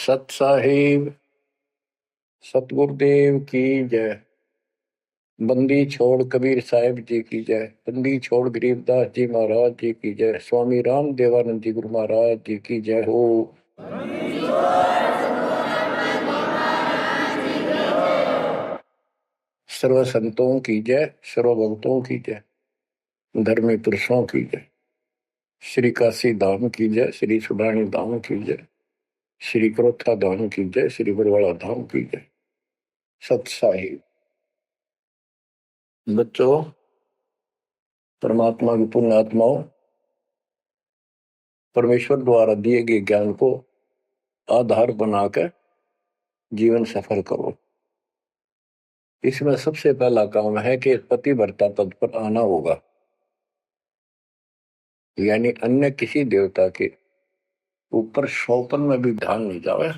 सत साहिब सतगुरुदेव की जय। बंदी छोड़ कबीर साहिब जी की जय। बंदी छोड़ गरीबदास जी महाराज जी की जय। स्वामी राम देवानंद जी गुरु महाराज जी की जय हो। सर्व संतों की जय, सर्व भक्तों की जय, धर्मी पुरुषों की जय। श्री काशी धाम की जय, श्री सुडानी धाम की जय, श्री क्रोथा धाम की जय, श्री बरवाड़ा धाम की जय। सत साहिब बच्चों, परमात्मा की पुण्य आत्माओं, परमेश्वर द्वारा दिए गए ज्ञान को आधार बनाकर जीवन सफल करो। इसमें सबसे पहला काम है कि पतिव्रता पद पर आना होगा, यानी अन्य किसी देवता के ऊपर शौपन में भी ध्यान नहीं जावे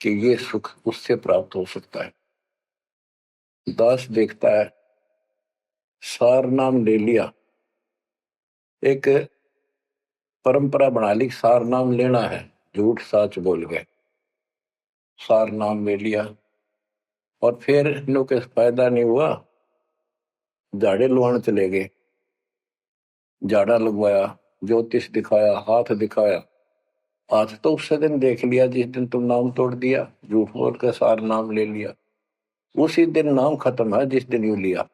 कि ये सुख उससे प्राप्त हो सकता है। दास देखता है, सार नाम ले लिया, एक परंपरा बना ली, सार नाम लेना है, झूठ साच बोल गए, सार नाम ले लिया और फिर इन के फायदा नहीं हुआ, झाड़े लुआने चले गए, झाड़ा लगवाया, ज्योतिष दिखाया, हाथ दिखाया। आज तो उस दिन देख लिया जिस दिन तुम नाम तोड़ दिया, झूठ बोल कर सार नाम ले लिया, उसी दिन नाम खत्म है जिस दिन यू लिया,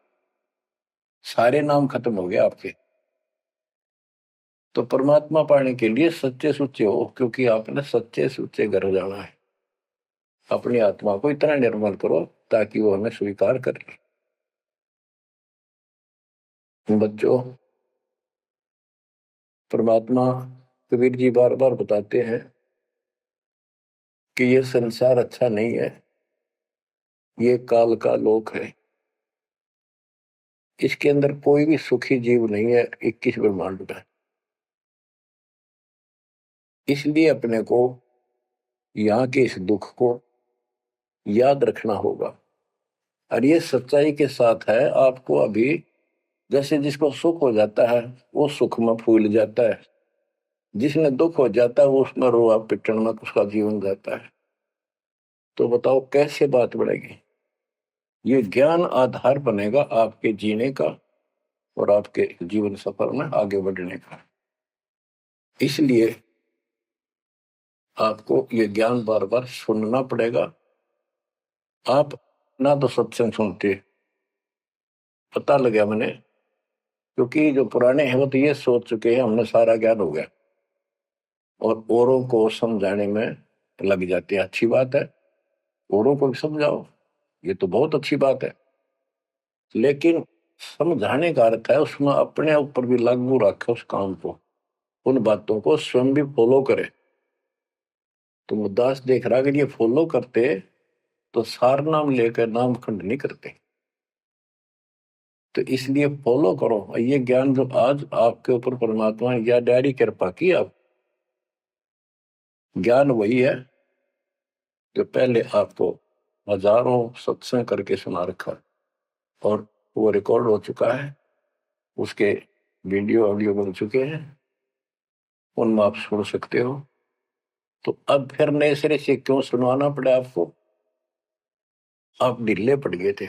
सारे नाम खत्म हो गए आपके। तो परमात्मा पाने के लिए सच्चे सुच्चे हो, क्योंकि आपने सच्चे सुच्चे घर जाना है। अपनी आत्मा को इतना निर्मल करो ताकि वो हमें स्वीकार कर ले। बच्चों, परमात्मा कबीर जी बार बार बताते हैं कि ये संसार अच्छा नहीं है, ये काल का लोक है, इसके अंदर कोई भी सुखी जीव नहीं है 21 ब्रह्मांड में। इसलिए अपने को यहाँ के इस दुख को याद रखना होगा। और ये सच्चाई के साथ है, आपको अभी जैसे जिसको सुख हो जाता है वो सुख में फूल जाता है, जिसने दुख हो जाता है वो उसमें रोआ पिटन में उसका जीवन जाता है। तो बताओ कैसे बात बढ़ेगी? ये ज्ञान आधार बनेगा आपके जीने का और आपके जीवन सफर में आगे बढ़ने का। इसलिए आपको ये ज्ञान बार बार सुनना पड़ेगा। आप ना तो सत्संग सुनते, पता लगा मैंने, क्योंकि जो पुराने हैं वो तो ये सोच चुके हैं हमने सारा ज्ञान हो गया और औरों को समझाने में लग जाते हैं। अच्छी बात है, औरों को भी समझाओ, ये तो बहुत अच्छी बात है, लेकिन समझाने का अर्थ है उसमें अपने ऊपर भी लागू रखे उस काम को, उन बातों को स्वयं भी फॉलो करे। तो मुद्दास देख रहा अगर ये फॉलो करते तो सार नाम लेकर नाम खंड नहीं करते। तो इसलिए फॉलो करो ये ज्ञान जो आज आपके ऊपर परमात्मा या डायरी कृपा की। आप ज्ञान वही है जो पहले आपको हजारों सत्संग करके सुना रखा और वो रिकॉर्ड हो चुका है, उसके वीडियो ऑडियो बन चुके हैं, उनमें आप सुन सकते हो। तो अब फिर नए सिरे से क्यों सुनवाना पड़ा आपको? आप ढीले पड़ गए थे,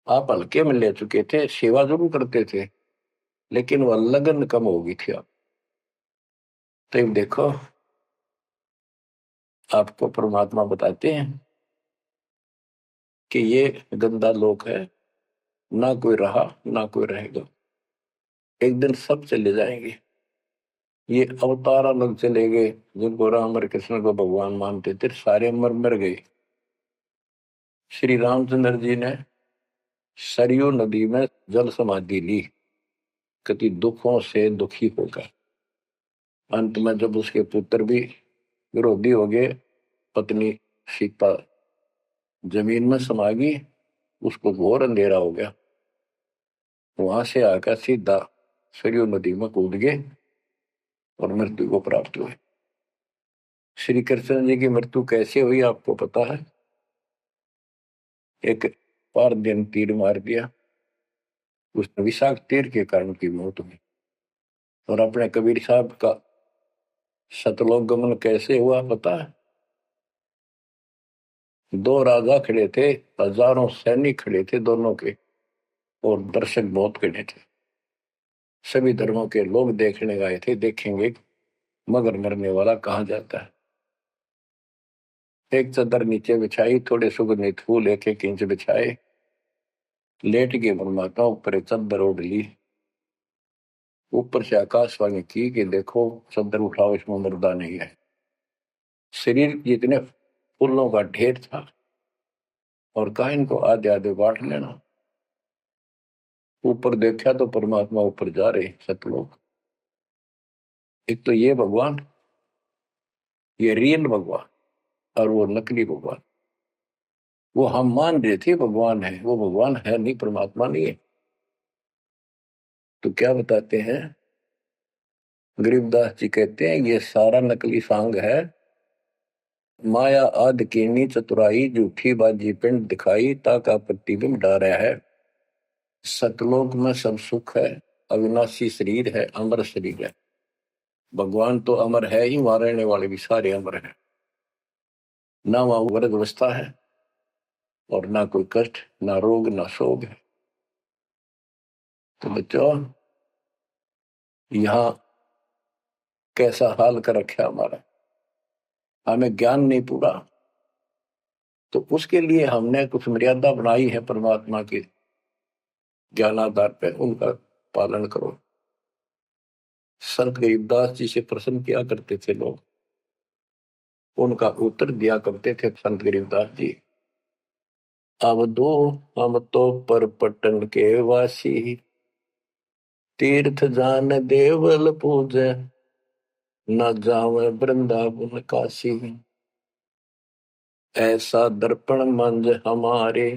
आप हल्के में ले चुके थे, सेवा जरूर करते थे लेकिन वह लगन कम हो गई थी। आप तो देखो, आपको परमात्मा बताते हैं कि ये गंदा लोक है, ना कोई रहा ना कोई रहेगा, एक दिन सब चले जाएंगे। ये अवतार अलग चले गए, जिनको राम और कृष्ण को भगवान मानते थे सारे मर मर गए। श्री रामचंद्र जी ने सरयू नदी में जल समाधि ली, कति दुखों से दुखी होकर। अंत में जब उसके पुत्र भी विरोधी हो गए, पत्नी सीता जमीन में समा गई, उसको घोर अंधेरा हो गया, वहां से आकर सीधा सरयू नदी में कूद गए और मृत्यु को प्राप्त हुए। श्री कृष्ण जी की मृत्यु कैसे हुई आपको पता है? एक पार दिन तीर मार दिया, उसने विषाक्त तीर के कारण की मौत हुई। और अपने कबीर साहब का सतलोक गमन कैसे हुआ पता है? दो राजा खड़े थे, हजारों सैनिक खड़े थे दोनों के, और दर्शक बहुत खड़े थे। सभी धर्मों के लोग देखने गए थे, देखेंगे मगर मरने वाला कहाँ जाता है। एक चादर नीचे बिछाई, थोड़े सुगंधित फूल एक एक इंच बिछाए, लेट के परमात्मा ऊपर एक चादर ओढ़ ली। ऊपर से आकाशवाणी की कि देखो चादर उठाओ, इसमें मुर्दा नहीं है। शरीर जितने फूलों का ढेर था, और कहा इनको आधे आधे बांट लेना। ऊपर देखा तो परमात्मा ऊपर जा रहे सतलोक। एक तो ये भगवान, ये रियल भगवान, और वो नकली भगवान। वो हम मान रहे थे भगवान है, वो भगवान है नहीं, परमात्मा नहीं है। तो क्या बताते हैं गरीबदास जी, कहते हैं ये सारा नकली सांग है। माया आद कीनी चतुराई, झूठी बाजी पिंड दिखाई, ताका प्रतिबिंब डारा है। सतलोक में सब सुख है, अविनाशी शरीर है, अमर शरीर है। भगवान तो अमर है ही, वहां रहने वाले भी सारे अमर हैं। ना वहां वर्ग अवस्था है, और ना कोई कष्ट, ना रोग, ना शोक है। तो बच्चों, यहाँ कैसा हाल कर रखा हमारा, हमें ज्ञान नहीं पूरा, तो उसके लिए हमने कुछ मर्यादा बनाई है परमात्मा के ज्ञानाधार पे, उनका पालन करो। संत गरीबदास जी से प्रश्न किया करते थे लोग, उनका उत्तर दिया करते थे संत गरीबदास जी। अब दो हम तो पर पटन के वासी, तीर्थ जान देवल पूजे, न जावे वृंदावन काशी। ऐसा दर्पण मंज हमारे,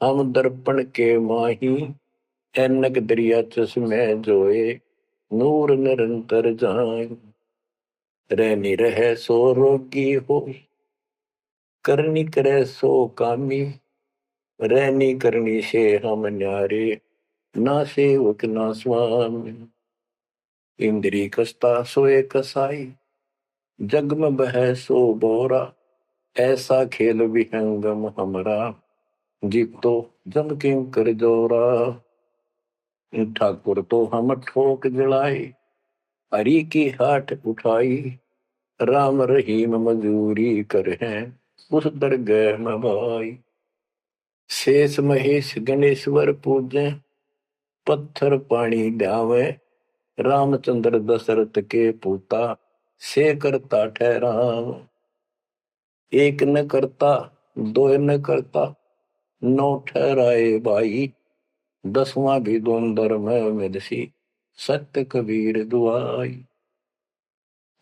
हम दर्पण के माही, ऐनक दरिया चश्मे जोए, नूर निरंतर जाए। रहनी रहे सो रोगी हो, करनी करे सो कामी, रहनी करनी से हम न्यारे, ना सेवक ना स्वामी। इंद्री कसता सोए कसाई, जग में बह सो बोरा, ऐसा खेल विहंगम हमरा, जीतो जम किं कर जोरा। ठाकुर तो हम ठोक जड़ाई, हरि की हाट उठाई, राम रहीम मजूरी कर हैं, उस दरगह में भाई। शेष महेश गणेश्वर पूजे, पत्थर पानी ध्यावे, रामचंद्र दशरथ के पूता, से करता ठहराव। एक न करता, दो न करता, नौ ठहराए भाई, दसवां भी द्वंद्व में मिलसी, सत्य कबीर दुआई।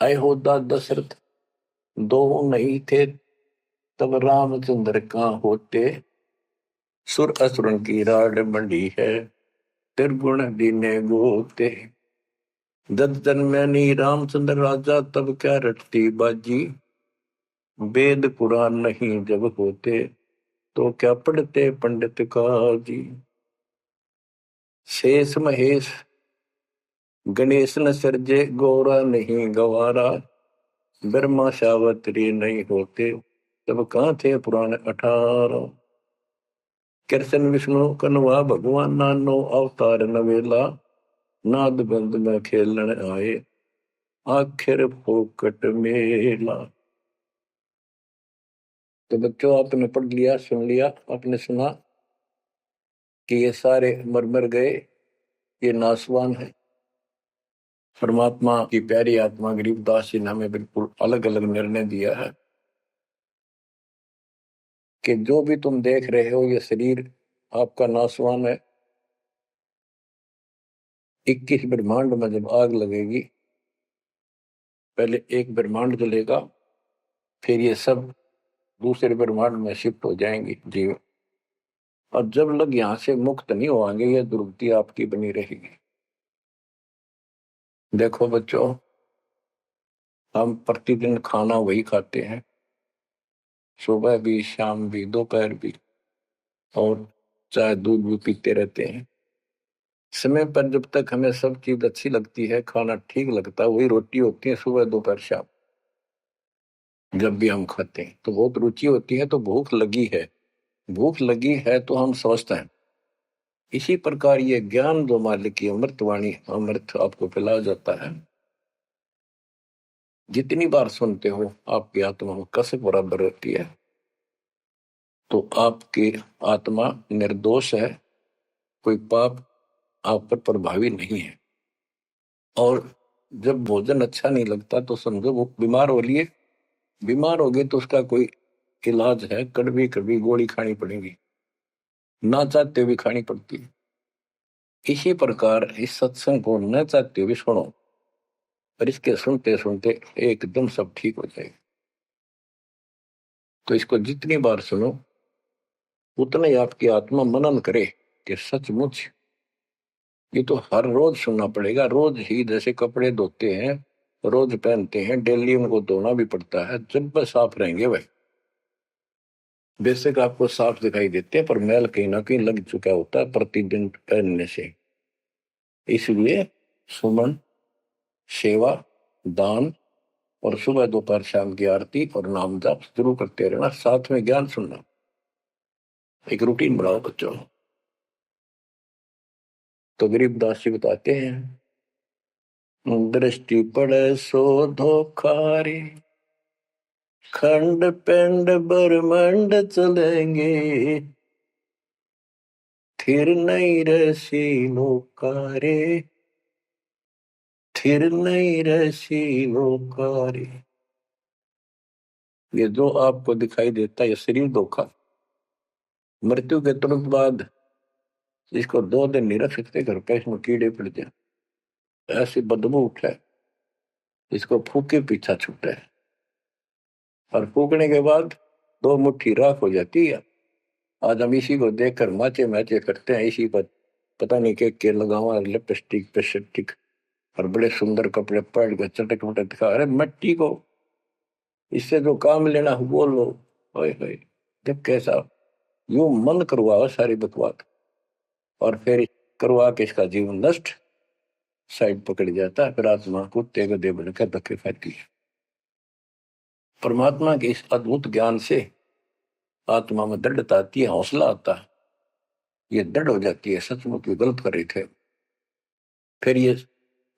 अयोध्या दशरथ दो नहीं थे, तब रामचंद्र का होते, सुर असुरन की राड मंडी है, त्रिगुण दीने गोते। जब जन्मे नी रामचंद्र राजा, तब क्या रटती बाजी, वेद पुराण नहीं जब होते, तो क्या पढ़ते पंडित काजी। शेष महेश गणेश न सर्जे, गौरा नहीं गवारा, ब्रह्मा सावत्री नहीं होते, तब कहाँ थे पुराण 18। कृष्ण विष्णु कन्वा भगवान, नानो अवतार नवेला, नाद बंद में खेलन आए, आखिर फोकट मेला। तो बच्चों, आपने पढ़ लिया, सुन लिया, आपने सुना कि ये सारे मर मर गए, ये नासवान है। परमात्मा की प्यारी आत्मा गरीबदास जी ने हमें बिल्कुल अलग अलग निर्णय दिया है कि जो भी तुम देख रहे हो, ये शरीर आपका नासवान है। 21 ब्रह्मांड में जब आग लगेगी, पहले एक ब्रह्मांड जलेगा, फिर ये सब दूसरे ब्रह्मांड में शिफ्ट हो जाएंगे जीव। और जब लोग यहाँ से मुक्त नहीं होंगे, ये दुर्गति आपकी बनी रहेगी। देखो बच्चों, हम प्रतिदिन खाना वही खाते हैं, सुबह भी, शाम भी, दोपहर भी, और चाय दूध भी पीते रहते हैं। समय पर जब तक हमें सब चीज अच्छी लगती है, खाना ठीक लगता है, वही रोटी होती है सुबह दोपहर शाम। जब भी हम खाते हैं तो बहुत रुचि होती है, तो भूख लगी है, भूख लगी है तो हम स्वस्थ हैं। इसी प्रकार ये ज्ञान जो मालिक की अमृतवाणी, अमृत आपको पिलाया जाता है, जितनी बार सुनते हो आपकी आत्मा में कसक बराबर रहती है। तो आपकी आत्मा निर्दोष है, कोई पाप आप पर प्रभावी नहीं है। और जब भोजन अच्छा नहीं लगता तो समझो वो बीमार हो लिए, बीमार हो गए तो उसका कोई इलाज है, कड़वी कड़वी गोली खानी पड़ेगी, ना चाहते हुए खानी पड़ती है। इसी प्रकार इस सत्संग को न चाहते हुए सुनो, और इसके सुनते सुनते एकदम सब ठीक हो जाएगा। तो इसको जितनी बार सुनो उतना ही आपकी आत्मा मनन करे कि सचमुच ये तो हर रोज सुनना पड़ेगा। रोज ही जैसे कपड़े धोते हैं, रोज पहनते हैं, डेली उनको धोना भी पड़ता है, जब वह साफ रहेंगे वह बेशक आपको साफ दिखाई देते हैं, पर मैल कहीं ना कहीं लग चुका होता है प्रतिदिन पहनने से। इसलिए सुमन, सेवा, दान और सुबह दोपहर शाम की आरती और नाम जाप जरूर करते रहना, साथ में ज्ञान सुनना। एक रूटीन बनाओ बच्चों। तो गरीबदास जी बताते हैं, दृष्टि पड़े सो धोखा रे, खंड पिंड ब्रह्मंड चलेंगे, थिर नहीं रसी लोकारे, थिर नहीं रसी लोकारे। ये जो आपको दिखाई देता है ये शरीर धोखा, मृत्यु के तुरंत बाद इसको 2 दिन नहीं रख सकते घर पे, इसमें कीड़े पड़ जाए, ऐसी बदबू उठे, इसको फूके पीछा छूटे, और फूकने के बाद 2 मुट्ठी राख हो जाती है। आज हम इसी को देखकर माचे मैचे करते हैं, इसी पर पता नहीं के लगावा, लिपस्टिक पेस्टिक और बड़े सुंदर कपड़े पहन के चटक मटक दिखा। अरे मिट्टी को इससे जो काम लेना वो लो। ओए होए, जब कैसा यूं मन करवाओ सारी बकवास, और फिर करवा के इसका जीवन नष्ट, साइड पकड़ जाता है, फिर आत्मा कुत्ते गधे बनकर धक्के खाती है। परमात्मा के इस अद्भुत ज्ञान से आत्मा में दृढ़ता आती है, हौसला आता है, ये दृढ़ हो जाती है सचमुच ये गलत कर रहे थे, फिर ये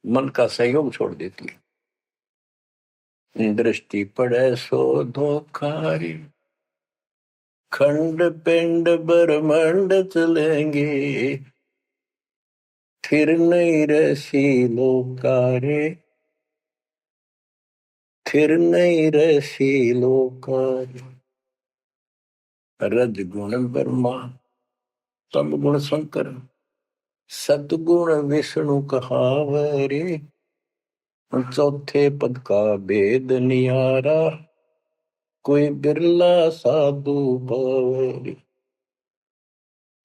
मन का सहयोग छोड़ देती है। दृष्टि पड़े सो धोखारी, खंड पिंड ब्रह्मंड चलेंगे, फिर नहीं रसी लोकारे, फिर नहीं रसी लोकारे। रज गुण ब्रह्मा, तम गुण शंकर, सतगुण विष्णु कहावरे, चौथे पद का भेद नियारा, कोई बिरला साधु पावरी।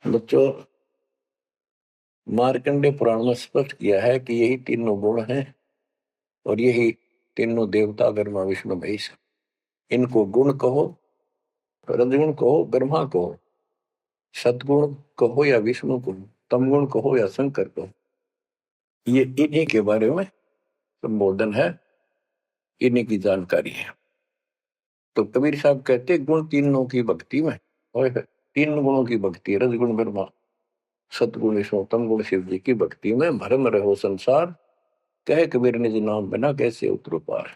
बच्चों, मार्कंडे पुराण में स्पष्ट किया है कि यही तीनों गुण हैं, और यही तीनों देवता ब्रह्मा विष्णु महेश। इनको गुण कहो, रजगुण कहो, ब्रह्मा कहो, सतगुण कहो या विष्णु कहो, तमगुण कहो या शंकर कहो, ये इन्हीं के बारे में संबोधन है, इन्हीं की जानकारी है। तो कबीर साहब कहते गुण तीनों की भक्ति में, और 3 गुणों की भक्ति, रजगुण ब्रह्मा, सतगुण विष्णु, तमगुण शिव जी की भक्ति में भरम रहो संसार, कहे कबीर निज नाम बिना कैसे उतरो पार।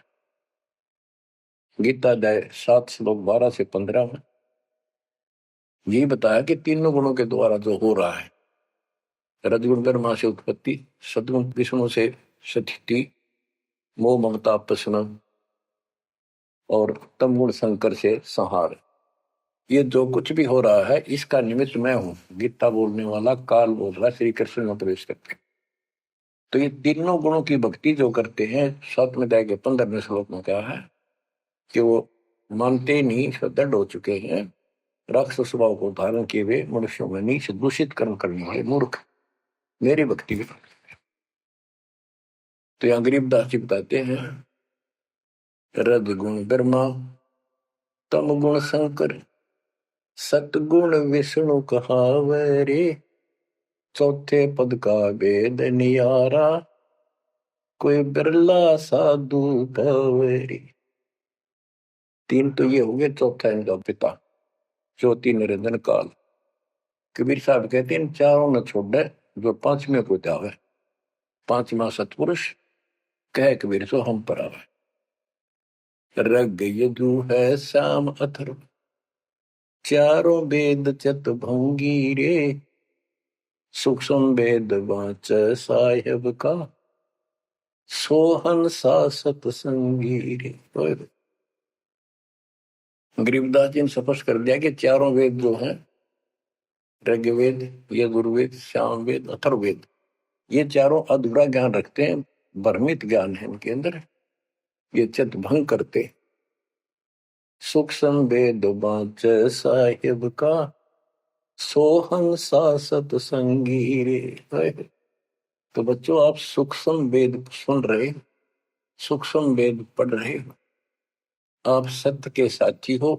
गीता अध्याय 7 श्लोक 12 से 15 में ये बताया कि तीनों गुणों के द्वारा जो हो रहा है, रजगुण ब्रह्मा से उत्पत्ति, सतगुण विष्णु से स्थिति, मोह ममता प्रश्न, और तमगुण शंकर से संहार। ये जो कुछ भी हो रहा है इसका निमित्त मैं हूं, गीता बोलने वाला काल बोल रहा, श्री कृष्ण में प्रवेश करते। तो ये तीनों गुणों की भक्ति जो करते हैं, 7वें अध्याय के 15वें श्लोक में कहा है कि वो मानते नहीं, दृढ़ हो चुके हैं, राक्षस स्वभाव को धारण किए हुए मनुष्यों में नीच दूषित कर्म करने वाले मूर्ख मेरी भक्ति भी। तो यहाँ गरीबदास जी बताते हैं, रज गुण ब्रह्मा, तम गुण शंकर, सतगुण विष्णु कहावरे, चौथे पद का भेद नियारा, कोई बिरला साधु पावरी। तीन तो ये हो गए, चौथा इनका पिता, ज्योति निरंजन काल। कबीर साहब कहते हैं इन चारों न छोड़े जो पांचवें को जावे, पांचवा सतपुरुष कह कबीर सो हम पर आवे। रग यदु है श्याम अथर्व, चारों वेद चत भंगी रे, सूक्ष्म वेद वाच साहेब का, सोहन सा सतसंगी रे। गरीबदास जी ने स्पष्ट कर दिया कि चारों वेद जो हैं, ऋग्वेद, यजुर्वेद, सामवेद, अथर्ववेद, ये चारों अधूरा ज्ञान रखते हैं, भ्रमित ज्ञान है इनके अंदर, ये चित भंग करते। सूक्ष्म वेद वाच साहिब का, सोहन सा सतसंगी रे। तो बच्चों आप सूक्ष्म वेद सुन रहे, सूक्ष्म वेद पढ़ रहे, आप सत्य के साथी हो,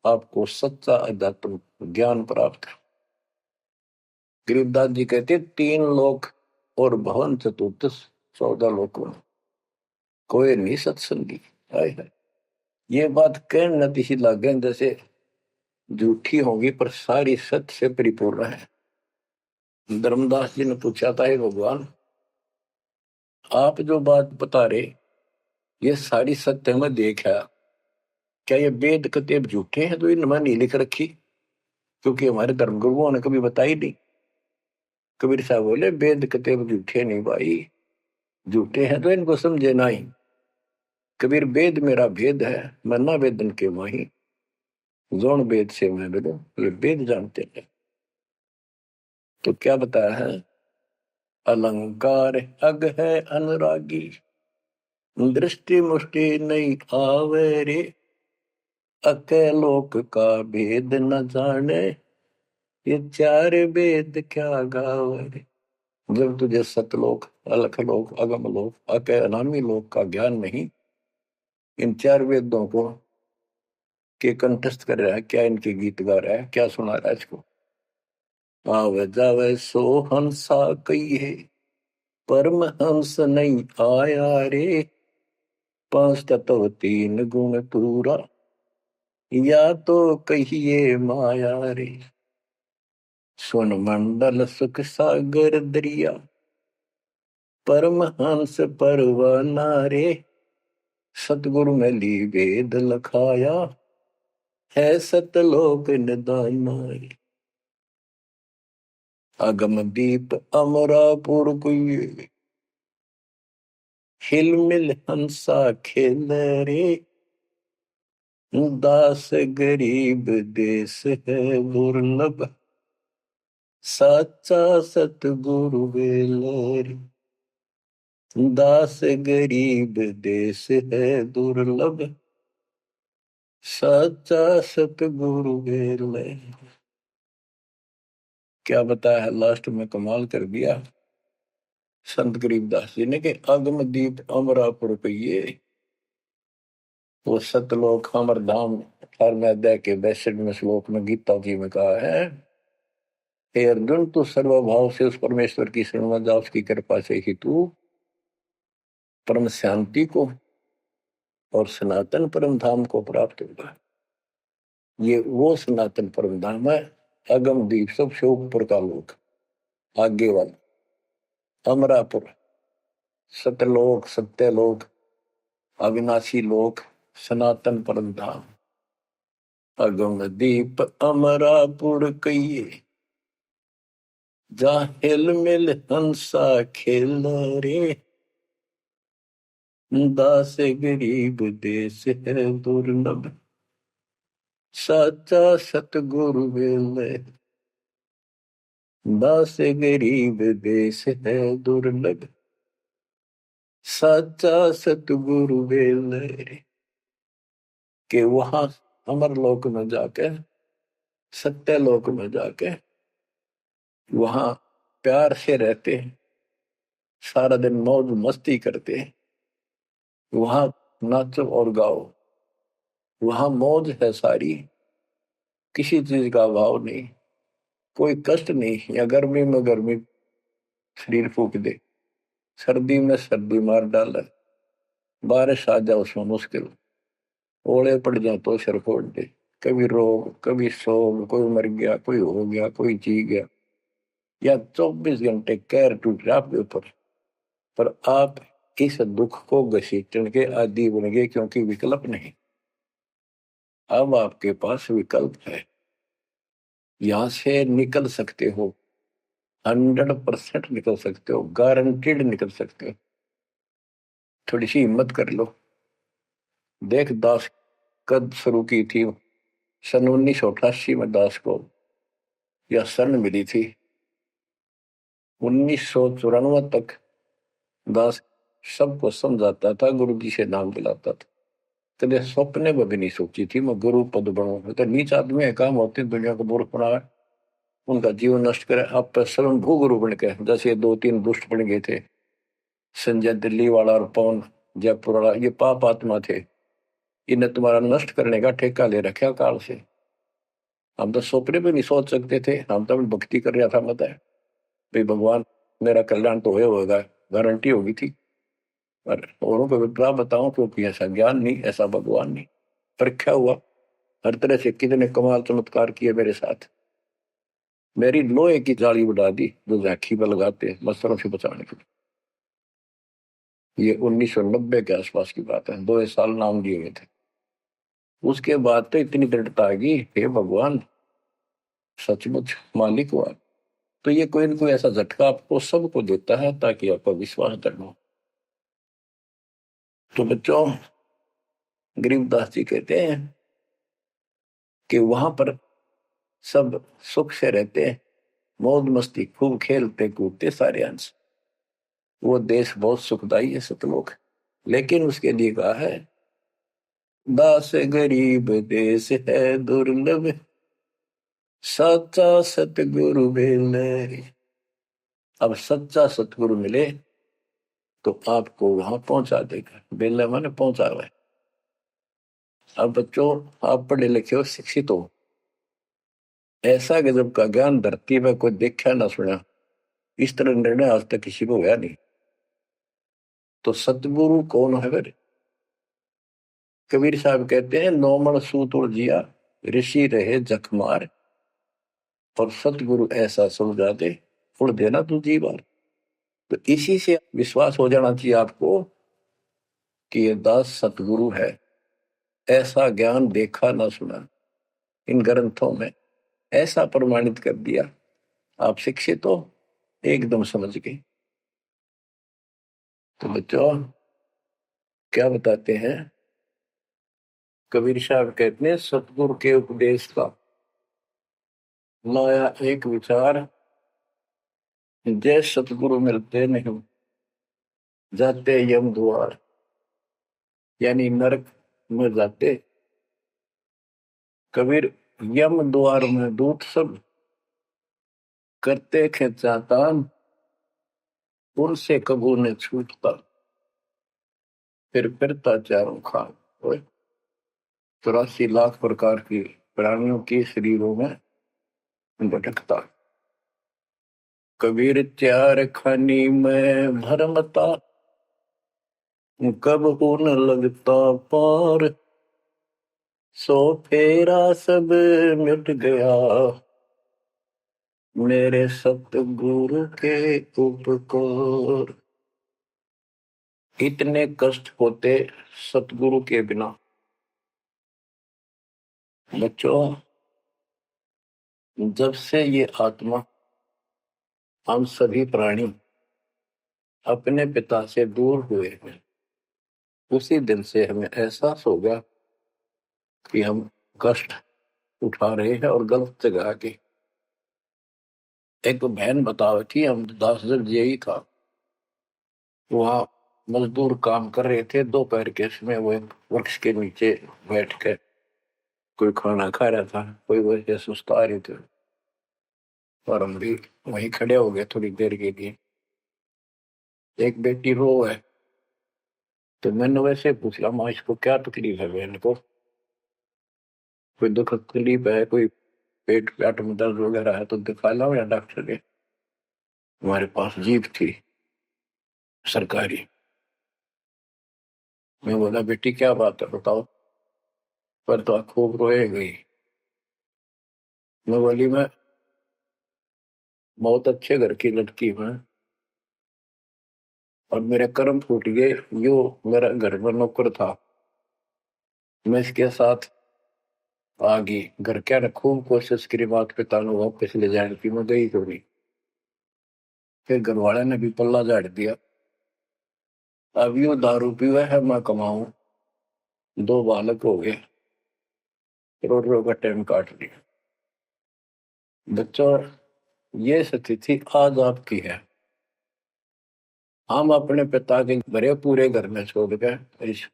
आपको सच्चा अध्यात्म ज्ञान प्राप्त है। गरीबदास जी कहते तीन लोक और भवन चतुर्दश, 14 लोकों में कोई नहीं सत्संगी। है ये बात कहने नती सी लागे जैसे झूठी होगी पर सारी सत्य से परिपूर्ण है। धर्मदास जी ने पूछा था हे भगवान, आप जो बात बता रहे ये सारी सत्य में देखा, क्या ये वेद कतेब झूठे हैं तो इनमें नहीं लिख रखी? क्योंकि हमारे धर्म गुरुओं ने कभी बताई नहीं। कबीर साहब बोले वेद कतेब झूठे नहीं भाई, झूठे हैं तो इनको समझे नहीं। कबीर वेद मेरा भेद है, मैं ना वेदन के माही, जोन वेद से मैं मिलूं, ये वेद जानते हैं। तो क्या बताया है? अलंकार अग है अनुरागी, दृष्टि मुष्टि नहीं आवे रे, अके लोक का भेद न जाने, ये चार वेद क्या गावे रे। जब तुझे सतलोक, अलख लोक, अगम लोक, अके अनामी लोक का ज्ञान नहीं, इन चार वेदों को के कंठस्थ कर रहा है, क्या इनके गीत गा रहा है, क्या सुना रहा है इसको? आवे जावे सो हंसा कहिए, परम हंस नहीं आया रे, पांच तत्व तीन गुण पूरा, या तो कहिए माया रे। सुन मंडल सुख सागर दरिया, परम हंस परवाना रे, सतगुरु में ली वेद लखाया, है सतलोक निदाना रे। अगम दीप अमरापुर कुए, हिल मिल हंसा खेल रे, दास गरीब देश है दुर्लभ, साचा सतगुरु बेलरी। दास गरीब देश है दुर्लभ, साचा सतगुरु बेलरी। क्या बताया लास्ट में, कमाल कर दिया संत गरीबदास जी ने कि अगम दीप अमरापुर पहिए, वो सतलोक अमर धाम 18वें अध्याय के 62वें श्लोक में गीता जी में कहा है, हे अर्जुन तू सर्वभाव से उस परमेश्वर की शरण में जा, उसकी कृपा से ही तू परम शांति को और सनातन परम धाम को प्राप्त होगा। ये वो सनातन परम धाम है, अगम दीप सबसे ऊपर का लोक, आगे वाला अमरापुर, सतलोक, सत्यलोक, अविनाशी लोक, सनातन परम धाम। अगम दीप अमरापुर कहिए, जा हिल मिल हंसा खेल रे, दास गरीब देश है दुर्लभ, साचा सतगुरु बेले। दास गरीब देश है दुर्लभ, साचा सतगुरु बेले। के वहां अमर लोक में जाके, सत्य लोक में जाके वहां प्यार से रहते हैं, सारा दिन मौज मस्ती करते हैं, वहां नाचो और गाओ, वहां मौज है सारी, किसी चीज का अभाव नहीं, कोई कष्ट नहीं। या गर्मी में गर्मी शरीर फूक दे, सर्दी में सर्दी मार डाले, बारिश आ जाए उसमें मुश्किल, ओले पड़ जाए तो सिर फोड़ दे। कभी रोग, कभी शोक, कोई मर गया, कोई हो गया, कोई जी गया, या 24 घंटे कहर टूट रहा आपके ऊपर, पर आप इस दुख को घसीटने के आदी बन गए, क्योंकि विकल्प नहीं। अब आपके पास विकल्प है, यहां से निकल सकते हो, 100% निकल सकते हो, गारंटीड निकल सकते हो। थोड़ी सी हिम्मत कर लो। देख, दास कब शुरू की थी? सन 1988 में दास को यह शरण मिली थी। 1994 तक दास सबको समझाता था, गुरु जी से नाम दिलाता था। कदे सपने में भी नहीं सोची थी मैं गुरु पद बनूं। तो नीच आदमी है, काम होते दुनिया को मूर्ख बनाए, उनका जीवन नष्ट करे, आप पर स्वयं भू गुरु बन के, जैसे 2-3 दुष्ट बन गए थे, संजय दिल्ली वाला और पवन जयपुर वाला, ये पाप आत्मा थे। इन्हें तुम्हारा नष्ट करने का ठेका ले रखा काल से। हम तो सपने भी नहीं सोच सकते थे। हम तो भक्ति कर रहा था, मत है भाई भगवान मेरा कल्याण तो होगा, गारंटी होगी थी। पर औरों को विप्रा बताऊं, क्योंकि ऐसा ज्ञान नहीं, ऐसा भगवान नहीं। परीक्षा हुआ हर तरह से, कितने कमाल चमत्कार किए मेरे साथ। मेरी लोहे की जाली उड़ा दी, जो राखी पर लगाते हैं मच्छरों से बचाने के लिए। ये 1990 के आसपास की बात है, 2 साल नाम दिए हुए थे। उसके बाद तो इतनी दृढ़ता आ गई, हे भगवान सचमुच मालिक हुआ। तो ये कोई न कोई ऐसा झटका आपको सबको देता है, ताकि आपका विश्वास दृढ़ हो। तो बच्चों, गरीबदास जी कहते हैं कि वहां पर सब सुख से रहते हैं, मौज मस्ती, खूब खेलते कूदते सारे अंश। वो देश बहुत सुखदाई है, सतलोक। लेकिन उसके लिए कहा है, दास गरीब देश है दुर्लभ, सच्चा सतगुरु मिले। अब सच्चा सतगुरु मिले तो आपको वहां पहुंचा देगा। बेला माने पहुंचा हुआ है। अब बच्चों, आप पढ़े लिखे हो, शिक्षित हो, ऐसा गजब का ज्ञान धरती में कोई देखा ना सुना। इस तरह निर्णय आज तक किसी को हुआ नहीं। तो सतगुरु कौन है फिर? कबीर साहब कहते हैं, नौमण सूत जिया, ऋषि रहे जखमार, और सतगुरु ऐसा समझा दे, उड़ देना तू जी बार। तो इसी से विश्वास हो जाना चाहिए आपको कि ये दास सतगुरु है। ऐसा ज्ञान देखा ना सुना इन ग्रंथों में, ऐसा प्रमाणित कर दिया। आप शिक्षित हो, एकदम समझ गए। तो बच्चों, क्या बताते हैं कबीर साहब? कहते हैं, सतगुरु के उपदेश का लाया एक विचार, जय सतगुरु मिलते नहीं जाते यम द्वार। यानी नरक में जाते कबीर, यम द्वार में दूत सब करते खेचातान, उनसे कबू ने छूटता, फिर फिरता चारों खान। 84 लाख प्रकार की प्राणियों के शरीरों में भटकता। कबीर चार खानी में भरमता, कब हो न लगता पार, सो फेरा सब मिट गया, मेरे सतगुरु के उपकार। इतने कष्ट होते सतगुरु के बिना। बच्चों, जब से ये आत्मा, हम सभी प्राणी अपने पिता से दूर हुए हैं, उसी दिन से हमें एहसास हो गया कि हम कष्ट उठा रहे हैं, और गलत जगह के। एक तो बहन बता रही थी, हम 10 दिन यही था, वहां मजदूर काम कर रहे थे, दोपहर के समय वो एक वृक्ष के नीचे बैठ कर कोई खाना खा रहा था, कोई वैसे सुस्ता रहे थे, और हम भी वहीं खड़े हो गए थोड़ी देर के लिए। एक बेटी रो है, तो मैंने वैसे पूछा, माँ इसको क्या तकलीफ है? बहन को कोई दुख तकलीफ है, कोई पेट पेट में दर्द वगैरह है तो दिखा लाओ या डॉक्टर के। हमारे पास जीप थी सरकारी। मैं बोला, बेटी क्या बात है बताओ। पर तो खूब रोए गई। मैं बोली मैं बहुत अच्छे घर की लड़की हूँ और मेरे कर्म फूट गए। यो मेरा घर में नौकर था, मैं इसके साथ आ गई। घर क्या ने खूब कोशिश करी माता पिता ने वापस ले जाने की, मैं गई तो नहीं। फिर घर वाले ने भी पल्ला झाड़ दिया। अब यो दारू पीवा है, मैं कमाऊं, दो बालक हो गए, रोड रो का टाइम काट लिया। बच्चों, ये स्थिति आज आपकी है। हम अपने पिता के भरे पूरे घर में छोड़ के इस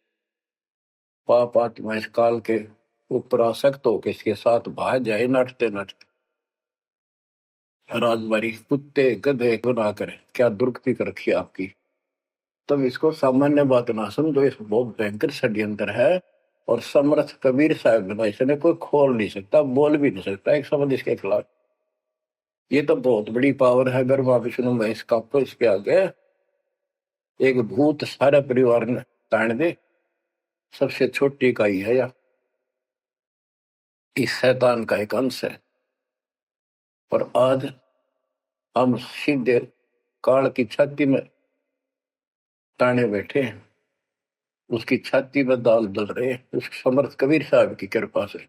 पाप आत्मा इस काल के ऊपर आसक्त होकर इसके साथ भाग जाए नटते नटते। राजबारी कुत्ते गधे गुनाह करे, क्या दुर्गति कर रखी है आपकी। तब इसको सामान्य बात ना समझो, इस बहुत भयंकर षड्यंत्र है। और समर्थ कबीर साहब ने इसने कोई खोल नहीं सकता, बोल भी नहीं सकता एक शब्द इसके खिलाफ। ये तो बहुत बड़ी पावर है। अगर वहां विष्णु महेश का तो इसके आगे एक भूत सारे परिवार ने ताण दे, सबसे छोटी इकाई है या इस शैतान का एक अंश है। और आज हम सीधे काल की छाती में ताने बैठे हैं, उसकी छाती में दाल दल रहे हैं उस समर्थ कबीर साहब की कृपा से।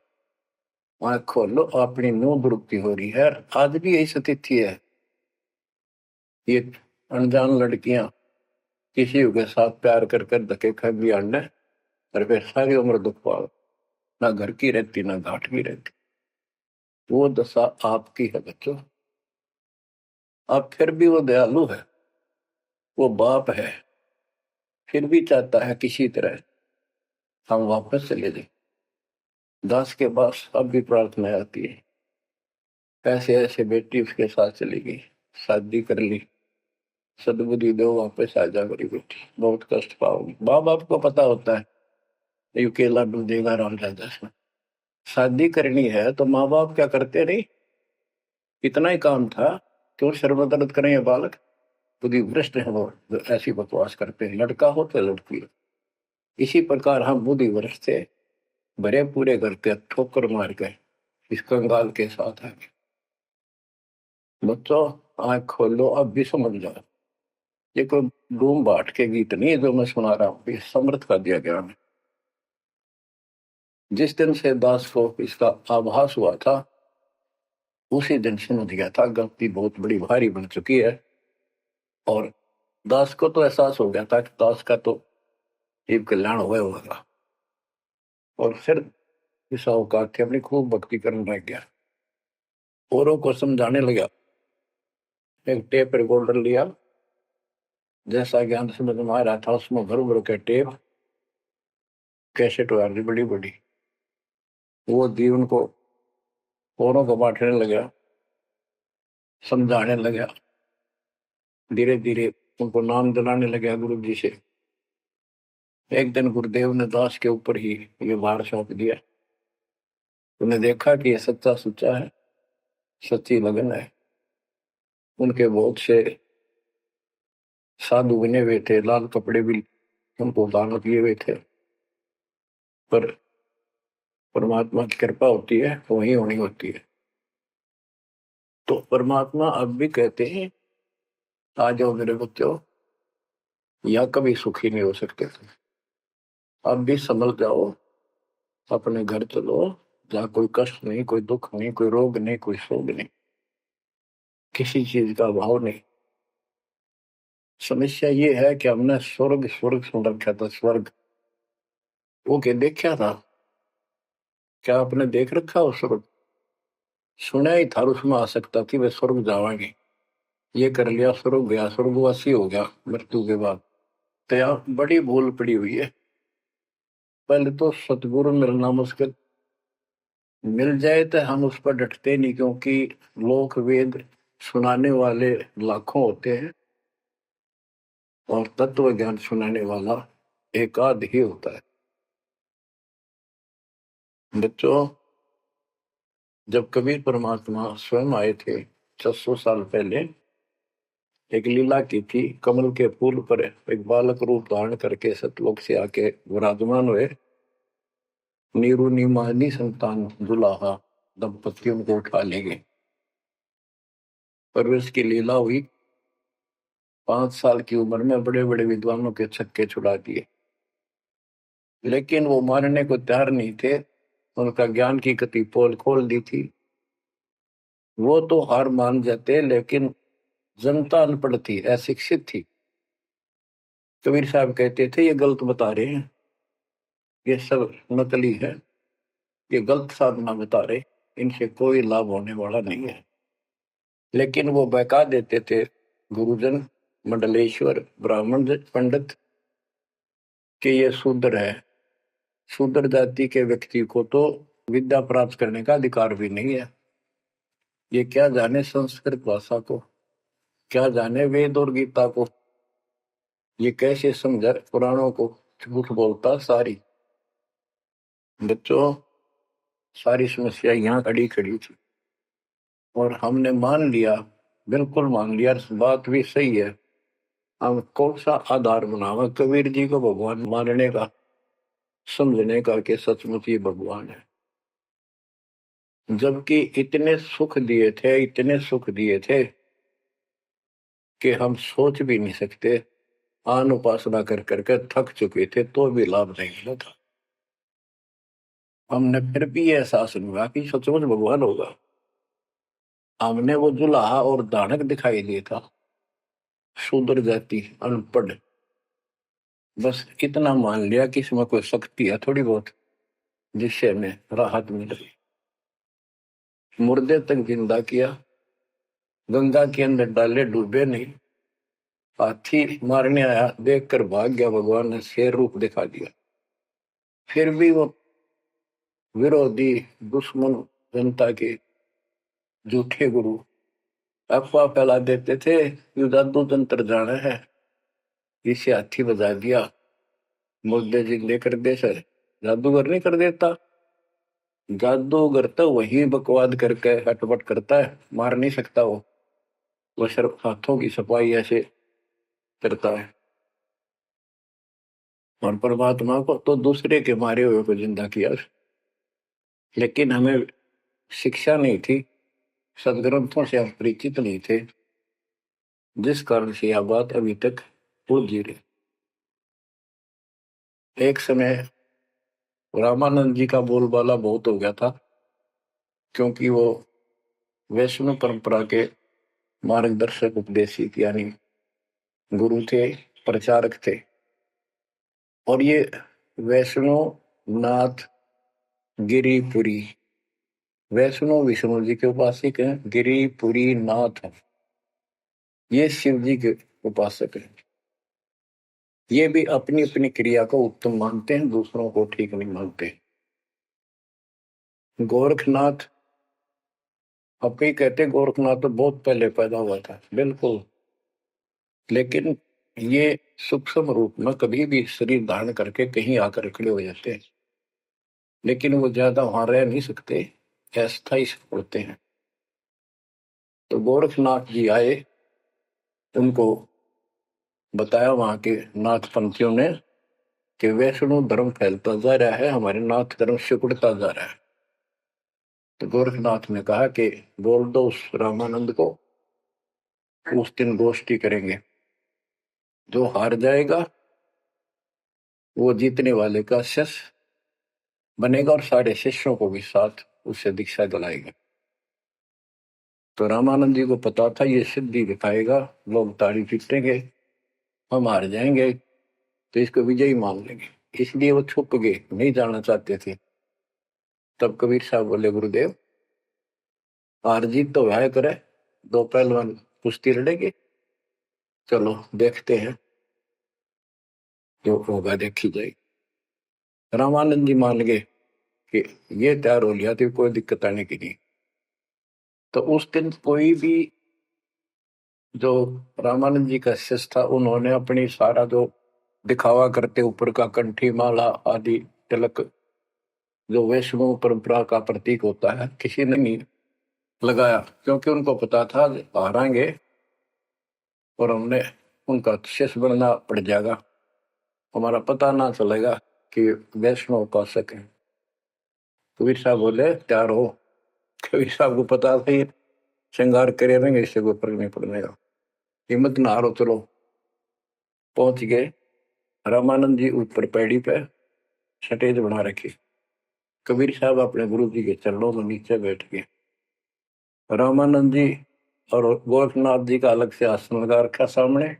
आंख खोलो, अपनी नो दुरुक्ति हो रही है। आज भी यही स्थिति है। ये अनजान लड़कियां किसी के साथ प्यार कर कर धक्के खा भी आने, और फिर सारी उम्र दुख पाओ, ना घर की रहती ना घाट की रहती। वो दशा आपकी है बच्चों। अब फिर भी वो दयालु है, वो बाप है, फिर भी चाहता है किसी तरह हम वापस चले जाए। दास के पास अब भी प्रार्थना आती है, ऐसे ऐसे बेटी उसके साथ चली गई, शादी कर ली, सदबुद्धि दो, वापस आ जा मेरी बेटी, बहुत कष्ट पाओगी। माँ बाप को पता होता है ये केला डूब देगा राम राजा से। शादी करनी है तो माँ बाप क्या करते नहीं, इतना ही काम था। क्यों शर्मदर्द करें ये बालक, बुद्धि भ्रष्ट है वो जो ऐसी बकवास करते हैं, लड़का हो तो लड़की हो। इसी प्रकार हम बुद्धि भ्रष्ट थे, भरे पूरे घर के ठोकर मार गए इस कंगाल के साथ आगे। बच्चों, आंख खोलो, अब भी समझ जाओ। ये कोई डूम बाट के गीत नहीं है जो मैं सुना रहा हूँ, ये समर्थ का दिया गया है। जिस दिन से दास को इसका आभास हुआ था, उसी दिन समझ गया था गलती बहुत बड़ी भारी बन चुकी है। और दास को तो एहसास हो गया था कि दास का तो जीव कल्याण हुआ होगा। और फिर इस अवकाश की अपनी खूब भक्ति करने लग गया, औरों को समझाने लगा। एक टेप रिकॉर्डर लिया, जैसा ज्ञान समझ में आ रहा था उसमें भर भर के टेप कैसेट वाली बड़ी बड़ी वो दी उनको, औरों को बांटने लगा, समझाने लगा। धीरे धीरे उनको नाम दिलाने लगा गुरु जी से। एक दिन गुरुदेव ने दास के ऊपर ही ये भार सौंप दिया। उन्हें देखा कि ये सच्चा सुच्चा है, सच्ची लगन है। उनके बहुत से साधु बने हुए थे, लाल कपड़े भी उनको दान दिए हुए थे। पर परमात्मा की कृपा होती है तो वही होनी होती है। तो परमात्मा अब भी कहते हैं, आ जाओ मेरे बच्चों, या कभी सुखी नहीं हो सकते थे। अब भी समझ जाओ, अपने घर चलो, जहाँ कोई कष्ट नहीं, कोई दुख नहीं, कोई रोग नहीं, कोई शोक नहीं, किसी चीज का अभाव नहीं। समस्या ये है कि हमने स्वर्ग स्वर्ग सुन रखा था, स्वर्ग वो के देखा था। क्या आपने देख रखा हो स्वर्ग? सुना ही था, उसमें आ सकता थी वे स्वर्ग जावांगे, ये कर लिया स्वर्ग गया, स्वर्गवासी हो गया मृत्यु के बाद। तो यहाँ बड़ी भूल पड़ी हुई है। पहले तो सतगुरु मिलना मुश्किल, मिल जाए तो हम उस पर डटते नहीं, क्योंकि लोक वेद सुनाने वाले लाखों होते हैं और तत्व ज्ञान सुनाने वाला एक आध ही होता है। बच्चों, जब कबीर परमात्मा स्वयं आए थे 600 साल पहले, एक लीला की थी। कमल के फूल पर एक बालक रूप धारण करके सतलोक से आके विराजमान हुए। नीरू नीमानी संतान दुलाहा दंपतियों को उठा ले गए। परवेश की लीला हुई। 5 साल की उम्र में बड़े बड़े विद्वानों के छक्के छुड़ा दिए, लेकिन वो मानने को तैयार नहीं थे। उनका ज्ञान की गति पोल खोल दी थी। वो तो हार मान जाते, लेकिन जनता अनपढ़ थी, अशिक्षित थी। कबीर साहब कहते थे ये गलत बता रहे हैं, ये सब नकली है, ये गलत साधना बता रहे, इनसे कोई लाभ होने वाला नहीं है। लेकिन वो बहका देते थे गुरुजन, मंडलेश्वर, ब्राह्मण पंडित कि ये शूद्र है। शूद्र जाति के व्यक्ति को तो विद्या प्राप्त करने का अधिकार भी नहीं है। ये क्या जाने संस्कृत भाषा को, क्या जाने वेद और गीता को, ये कैसे समझा पुराणों को। झूठ बोलता सारी। बच्चों, सारी समस्या यहाँ खड़ी खड़ी थी और हमने मान लिया, बिल्कुल मान लिया, बात भी सही है। हम कौन सा आधार बनावा कबीर जी को भगवान मानने का, समझने का कि सचमुच ही भगवान है। जबकि इतने सुख दिए थे, इतने सुख दिए थे कि हम सोच भी नहीं सकते। आन उपासना कर करके थक चुके थे तो भी लाभ नहीं मिला था। हमने फिर भी ये एहसास नहीं हुआ कि सचमुच भगवान होगा। हमने वो जुलाहा और दानक दिखाई दिया था, शूद्र जाति, अनपढ़। बस इतना मान लिया कि इसमें कोई शक्ति है थोड़ी बहुत, जिससे हमें राहत मिल रही। मुर्दे तक जिंदा किया, गंगा के अंदर डाले, डूबे नहीं। हाथी मारने आया, देखकर भाग गया, भगवान ने शेर रूप दिखा दिया। फिर भी वो विरोधी, दुश्मन जनता के झूठे गुरु अफवाह फैला देते थे, यू जादू तंत्र जाना है, इसे हाथी बजा दिया, मुर्दे जिंदे कर दे। सर, जादूगर नहीं कर देता। जादूगर तो वही बकवाद करके हटपट करता है, मार नहीं सकता वो सिर्फ हाथों की सफाई ऐसे करता है। और परमात्मा को तो दूसरे के मारे हुए को जिंदा किया। लेकिन हमें शिक्षा नहीं थी, सदग्रंथों से हम परिचित नहीं थे, जिस कारण से यह बात अभी तक उलझी रही। एक समय रामानंद जी का बोलबाला बहुत हो गया था, क्योंकि वो वैष्णव परंपरा के मार्गदर्शक, उपदेशित यानी गुरु थे, प्रचारक थे। और ये वैष्णव नाथ गिरिपुरी, वैष्णव विष्णु जी के उपासक हैं, गिरिपुरी नाथ हैं, ये शिव जी के उपासक हैं। ये भी अपनी अपनी क्रिया को उत्तम मानते हैं, दूसरों को ठीक नहीं मानते। गोरखनाथ, अब कई कहते हैं गोरखनाथ तो बहुत पहले पैदा हुआ था, बिल्कुल। लेकिन ये सूक्ष्म रूप में कभी भी शरीर धारण करके कहीं आकर खड़े हो जाते हैं, लेकिन वो ज्यादा वहां रह नहीं सकते, अस्थायी पड़ते हैं। तो गोरखनाथ जी आए, उनको बताया वहां के नाथ पंथियों ने कि वैष्णव धर्म फैलता जा रहा है, हमारे नाथ धर्म सिकुड़ता जा रहा है। तो गोरखनाथ ने कहा कि बोल दो उस रामानंद को, उस दिन गोष्ठी करेंगे, जो हार जाएगा वो जीतने वाले का शिष्य बनेगा और सारे शिष्यों को भी साथ उससे दीक्षा दिलाएगा। तो रामानंद जी को पता था ये सिद्धि दिखाएगा, लोग ताड़ी पीटेंगे, हम हार जाएंगे, तो इसको विजयी मान लेंगे। इसलिए वो छुप गए, नहीं जाना चाहते थे। तब कबीर साहब बोले, गुरुदेव हार जीत तो वह करे, दो पहलवान कुश्ती लड़ेंगे, चलो देखते हैं, जो होगा देखी जाएगी। रामानंद जी मान गए कि ये तैयार हो लिया तो कोई दिक्कत आने की नहीं। तो उस दिन कोई भी जो रामानंद जी का शिष्य था, उन्होंने अपनी सारा जो दिखावा करते ऊपर का कंठी माला आदि तिलक, जो वैष्णव परंपरा का प्रतीक होता है, किसी ने नहीं लगाया, क्योंकि उनको पता था हारेंगे और हमने उनका शिष्य बनना पड़ जाएगा, हमारा पता ना चलेगा कि वैष्णव उपासक है। कबीर साहब बोले तैयार हो। कबीर साहब को पता था ये श्रृंगार करे रहेंगे, इससे कोई फर्क नहीं पड़ने का, हिम्मत ना हारो, चलो। पहुंच गए। रामानंद जी ऊपर पैड़ी पे स्टेज बना रखी। कबीर साहब अपने गुरु जी के चरणों में नीचे बैठ गए। रामानंद जी और गोरखनाथ जी का अलग से आसन लगा रखा सामने।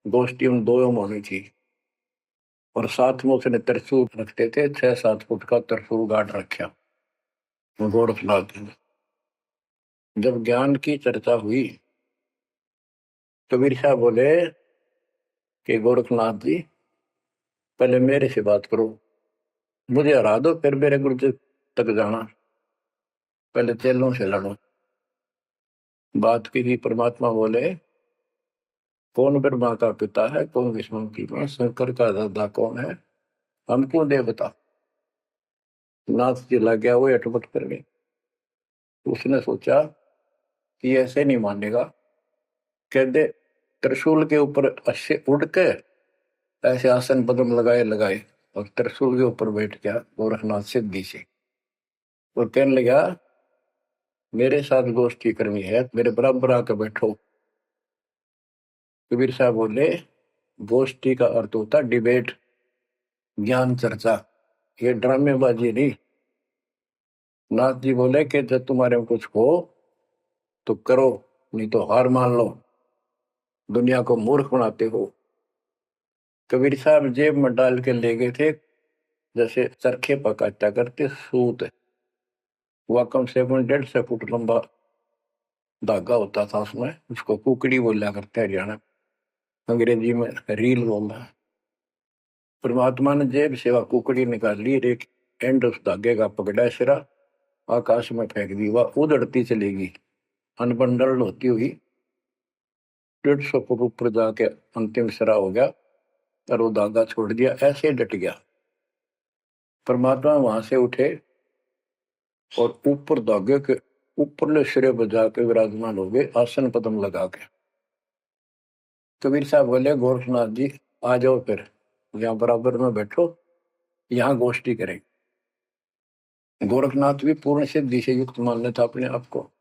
गोष्ठी उन दोनों में होनी थी। और साथ में उसने त्रिशूल रखते थे, 6-7 फुट का त्रिशूल गाड़ रखा गोरखनाथ जी ने। जब ज्ञान की चर्चा हुई, कबीर साहब बोले कि गोरखनाथ जी पहले मेरे से बात करो, मुझे हरा दो, फिर मेरे गुरु जी तक जाना, पहले चेलों से लड़ो। बात की थी। परमात्मा बोले कौन ब्रह्मा का पिता है, कौन विष्णु की मां, शंकर का दादा कौन है, हमको दे बता। नाथ जी लग गया, वो अटपट कर गए। उसने सोचा कि ऐसे नहीं मानेगा, कहते त्रिशूल के ऊपर अच्छे उड़ के ऐसे आसन पद्म लगाए लगाए और त्रिशूल के ऊपर बैठ गया गोरखनाथ सिद्धि से। और कहने लगा मेरे साथ गोष्ठी करनी है, मेरे बराबर आकर बैठो। कबीर साहब बोले गोष्ठी का अर्थ होता डिबेट, ज्ञान चर्चा, ये ड्रामेबाजी नहीं। नाथ जी बोले कि जब तुम्हारे में कुछ हो तो करो, नहीं तो हार मान लो, दुनिया को मूर्ख बनाते हो। कबीर साहब जेब में डाल के ले गए थे, जैसे चरखे पकाता करते सूत। वह कम से कम 150 फुट लंबा धागा होता था, उसमें उसको कुकड़ी बोला करते हरियाणा, अंग्रेजी में रील बोलना। परमात्मा ने जेब से वह कुकड़ी निकाल ली, एक एंड उस धागे का पकड़ा सिरा, आकाश में फेंक दी, वह उड़ती चलेगी अनबंडल होती हुई 150 फुट ऊपर जाके अंतिम सिरा हो गया। और वो धागा छोड़ दिया, ऐसे डट गया। परमात्मा वहां से उठे और ऊपर धागे के ऊपरले सिरे पर जाके विराजमान हो गए, आसन पद्म लगा के। कबीर साहब बोले गोरखनाथ जी आ जाओ, फिर यहाँ बराबर में बैठो, यहाँ गोष्ठी करें। गोरखनाथ भी पूर्ण सिद्धि से युक्त मान लेता अपने आप को।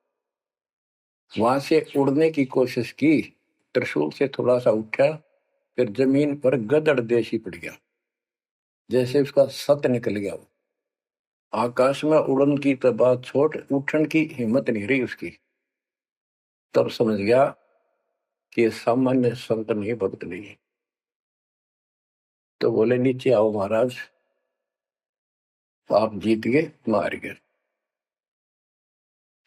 वहां से उड़ने की कोशिश की, त्रिशूल से थोड़ा सा उठा, फिर जमीन पर गदड़ देशी पड़ गया, जैसे उसका सत निकल गया। आकाश में उड़न की तो बात छोड़, उठन की हिम्मत नहीं रही उसकी। तब समझ गया कि ये सामान्य संत नहीं, भक्त नहीं। तो बोले नीचे आओ महाराज, आप जीत गए, मार गए।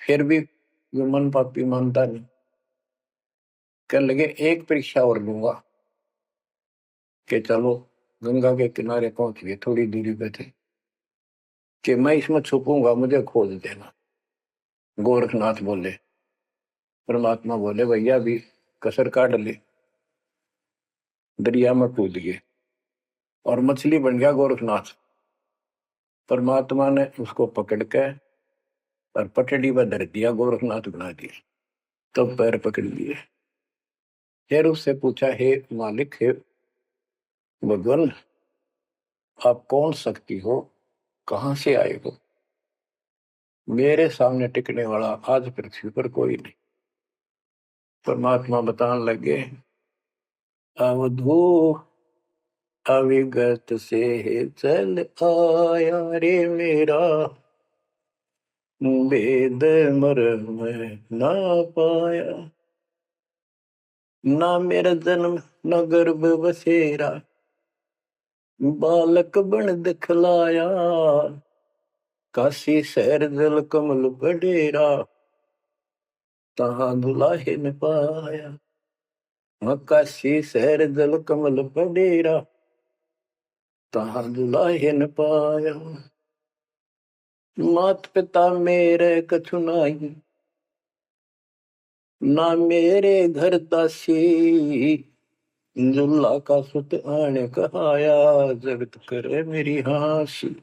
फिर भी जो मन पापी मानता नहीं, कहने लगे एक परीक्षा और लूंगा। कि चलो, गंगा के किनारे पहुंच गए, थोड़ी दूरी पे थे, कि मैं इसमें छुपूंगा, मुझे खोज देना। गोरखनाथ बोले। परमात्मा बोले भैया भी कसर काट ले। दरिया में कूद गए और मछली बन गया गोरखनाथ। परमात्मा ने उसको पकड़ के और पटड़ी पर धर दिया, गोरखनाथ बना दिया। तब पैर पकड़ लिए। फिर उससे पूछा, हे मालिक, हे भगवान, आप कौन शक्ति हो, कहां से आए हो, मेरे सामने टिकने वाला आज पृथ्वी पर कोई नहीं। परमात्मा बताने लगे, अवधू अविगत से चल आया रे मेरा, वेद मर्म ना पाया, ना मेरा जन्म न गर्भ बसेरा, बालक बन दिखलाया, काशी शहर जल कमल बडेरा, तहां दुलाहे न पाया। काशी शहर जल कमल बडेरा, तहां दुलाहे न पाया। मात पिता मेरे कछु नाही, ना मेरे घर दासी, जुल्ला का सुत आने कहाया, जगत करे मेरी हासी।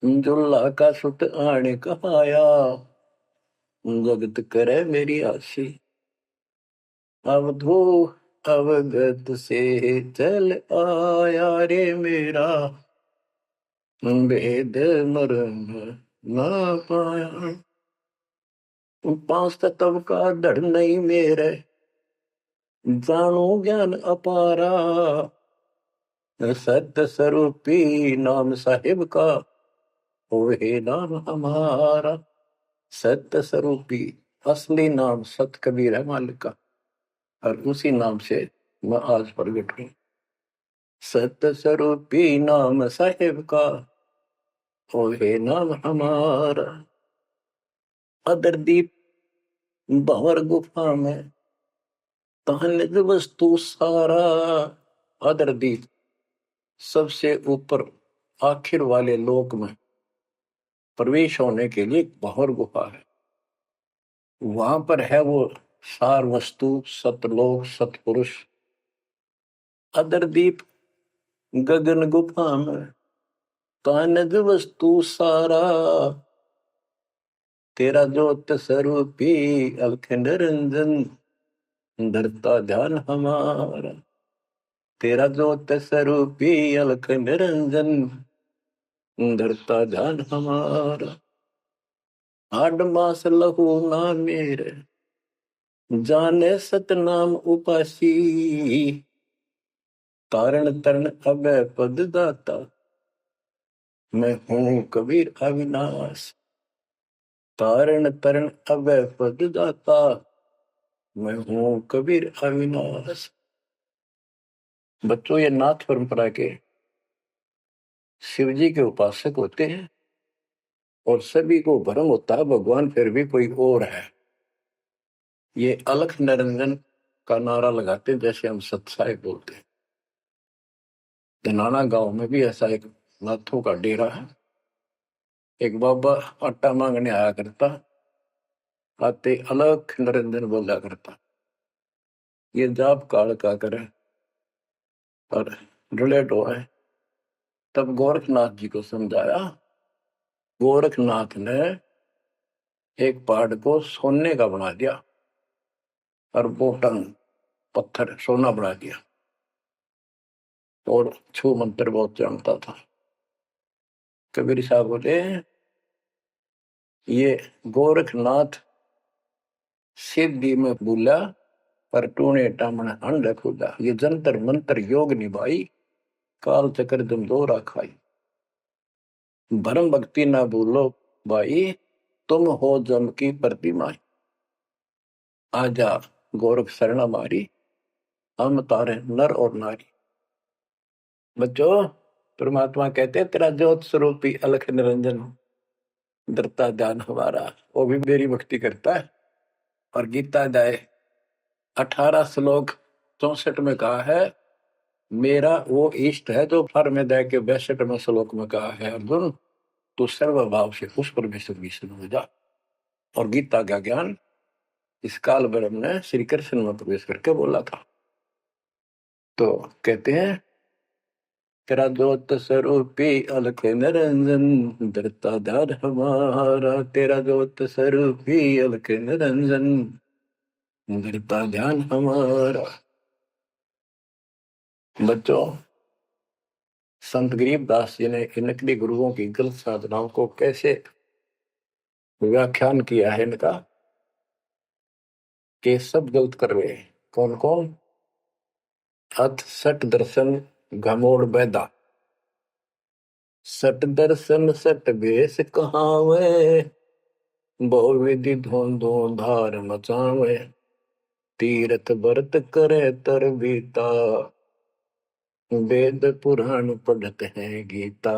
जुल्ला का सुत आने कहाया, जगत करे मेरी हासी। अवधू अवगत से चल आया रे मेरा, वेद मरण ना पाया। पांच तत्व का धड़ नहीं मेरे, जानो ज्ञान अपारा। सत्य स्वरूपी नाम साहिब का, ओहे नाम हमारा। सत्य स्वरूपी असली नाम सत कबीर है मालिक का, और उसी नाम से मैं आज प्रगट हूं। सत्य स्वरूपी नाम साहिब का, ओहे नाम हमारा। अदरदीप भंवर गुफा में, तहनिज वस्तु सारा। अदरदीप सबसे ऊपर आखिर वाले लोक में प्रवेश होने के लिए भंवर गुफा है। वहां पर है वो सार वस्तु, सतलोक, सतपुरुष। अदरदीप गगन गुफा में, तहनिज वस्तु सारा। तेरा ज्योत स्वरूपी अलख निरंजन, धरता ध्यान हमारा। तेरा ज्योत स्वरूपी अलख निरंजन, धरता ध्यान हमारा। आठ मास लहू ना मेरे, जाने सतनाम उपासी। तारण तरण अभय पद दाता, मैं हूं कबीर अविनाश। तारण तरण अभय पद दाता, मैं हूं कबीर अविनाश। बच्चों, ये नाथ परंपरा के शिव जी के उपासक होते हैं और सभी को भ्रम होता है भगवान फिर भी कोई और है। ये अलख निरंजन का नारा लगाते जैसे हम सत्साई बोलते हैं। धनाना गांव में भी ऐसा एक नाथों का डेरा है। एक बाबा आटा मांगने आया करता, आते अलख निरंजन बोला करता। ये जाप काल का करे और रिलेट हुआ है। तब गोरखनाथ जी को समझाया। गोरखनाथ ने एक पहाड़ को सोने का बना दिया और बोटन पत्थर सोना बना दिया, और छू मंत्र बहुत जानता था। कबीर साहब बोले, ये गोरखनाथ सिद्धि में बोला पर टूणे टामण अंड खुदा। ये जंतर मंत्र योग निभाई, काल चक्र तुम दो राखाई। भरम भक्ति ना भूलो भाई, तुम हो जम की प्रतिमा। आजा गोरख शरण मारी, हम तारे नर और नारी। बच्चों, परमात्मा कहते हैं तेरा ज्योत स्वरूपी अलख निरंजन, धरता ध्यान हमारा। वो भी मेरी भक्ति करता है। और गीता अध्याय 18 श्लोक 64 में कहा है, मेरा वो इष्ट है जो फर में दे के 62वें श्लोक में कहा है, अर्जुन तू सर्वभाव से उस परमेश्वर की शरण हो जा। और गीता का ज्ञान इस काल ब्रह्म ने श्री कृष्ण में प्रवेश करके बोला था। तो कहते हैं, तेरा ज्योत स्वरूपी अलख निरंजन, धरता ध्यान हमारा। तेरा ज्योत स्वरूपी अलख निरंजन, धरता ध्यान हमारा। बच्चों, संत गरीबदास जी ने इन नकली गुरुओं की गलत साधनाओं को कैसे व्याख्यान किया है इनका, कि सब गलत कर रहे हैं। कौन कौन? अथ सट दर्शन घमोड़ बैदा। सट दर्शन सट बेस कहावे, बहु विधि धोंधो धार मचावे। तीरथ व्रत करे तर बीता, वेद पुराण पढ़ते हैं गीता।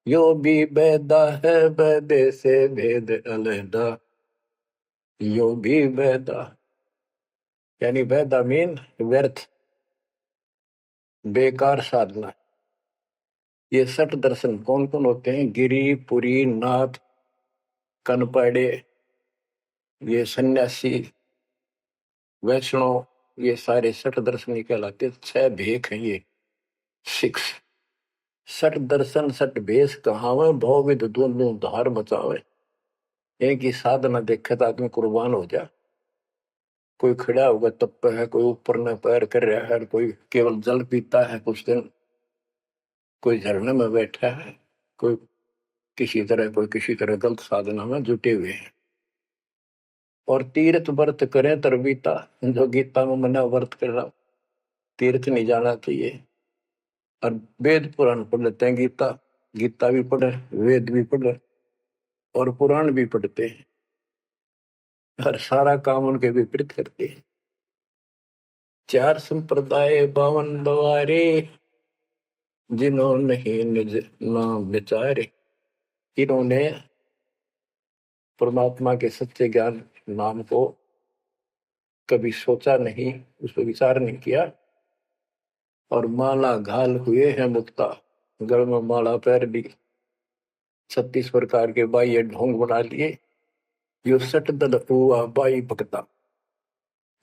यो भी वेदा है वेदे से भेद अलहदा। यो भी वेदा यानी वेदा मीन व्यर्थ, बेकार साधना। ये सठ दर्शन कौन कौन होते हैं? गिरी, पुरी, नाथ, कनपड़े, ये सन्यासी, वैष्णव, ये सारे सठ दर्शन कहलाते। 6 भेख हैं ये, 6। सठ दर्शन सठ भेष कहावे, भवविद दोनों धार बचावे। एक ही साधना देखे तो आदमी कुर्बान हो जा। कोई खड़ा होगा तब पे है, कोई ऊपर न पैर कर रहा है, कोई केवल जल पीता है कुछ दिन, कोई झरने में बैठा है, कोई किसी तरह गलत साधना में जुटे हुए हैं। और तीर्थ व्रत करें तरबीता, जो गीता में मना व्रत करना, तीर्थ नहीं जाना चाहिए। और वेद पुराण पढ़ लेते हैं, गीता गीता भी पढ़े, वेद भी पढ़े और पुराण भी पढ़ते हैं, हर सारा काम उनके विपरीत करते हैं। 4 संप्रदाय 52 बवारे, जिन्होंने ही निज नाम विचारे। इन्होंने परमात्मा के सच्चे ज्ञान नाम को कभी सोचा नहीं, उस पर विचार नहीं किया, और माला घाल हुए हैं मुक्ता, गल में माला पैर ली, 36 प्रकार के बाह्य ढोंग बना लिए। यो सट दल हुआ बाई भक्ता,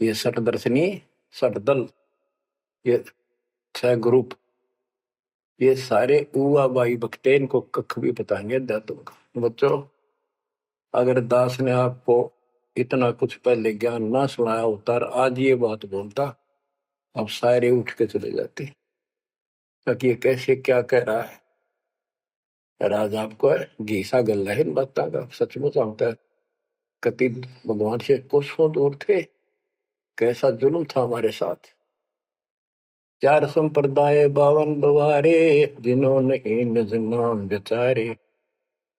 ये सट दर्शनी, सट दल, ये 6 ग्रुप, ये सारे उआ बाई भक्ते, इनको कख भी बताएंगे अध्यात्म का। बच्चों, अगर दास ने आपको इतना कुछ पहले ज्ञान ना सुनाया होता और आज ये बात बोलता, अब सारे उठ के चले जाते, ताकि ये कैसे क्या कह रहा है। राज आपको घीसा गल है इन बातों का, सचमुच होता है। कति भगवान से कोसों दूर थे, कैसा जुल्म था हमारे साथ। 4 संप्रदाय 52 बवारे, जिन्होंने निज नाम विचारे।